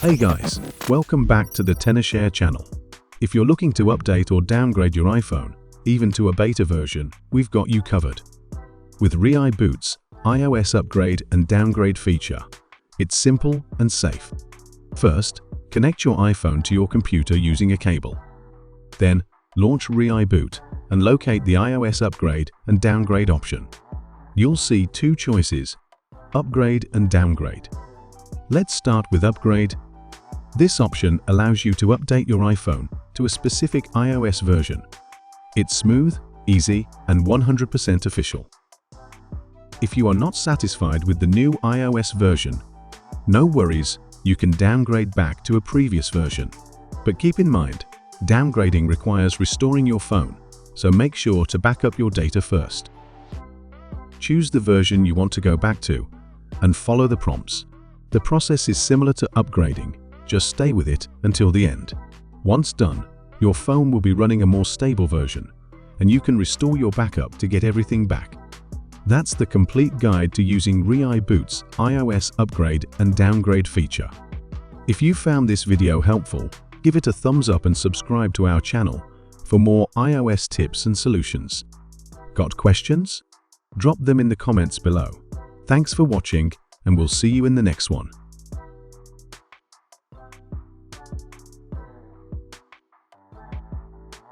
Hey guys, welcome back to the Tenorshare channel. If you're looking to update or downgrade your iPhone, even to a beta version, we've got you covered. With ReiBoot's iOS upgrade and downgrade feature, it's simple and safe. First, connect your iPhone to your computer using a cable. Then, launch ReiBoot and locate the iOS upgrade and downgrade option. You'll see two choices, upgrade and downgrade. Let's start with upgrade. This option allows you to update your iPhone to a specific iOS version. It's smooth, easy, and 100% official. If you are not satisfied with the new iOS version, no worries, you can downgrade back to a previous version. But keep in mind, downgrading requires restoring your phone, so make sure to back up your data first. Choose the version you want to go back to, and follow the prompts. The process is similar to upgrading, just stay with it until the end. Once done, your phone will be running a more stable version, and you can restore your backup to get everything back. That's the complete guide to using ReiBoot's iOS upgrade and downgrade feature. If you found this video helpful, give it a thumbs up and subscribe to our channel for more iOS tips and solutions. Got questions? Drop them in the comments below. Thanks for watching, and we'll see you in the next one.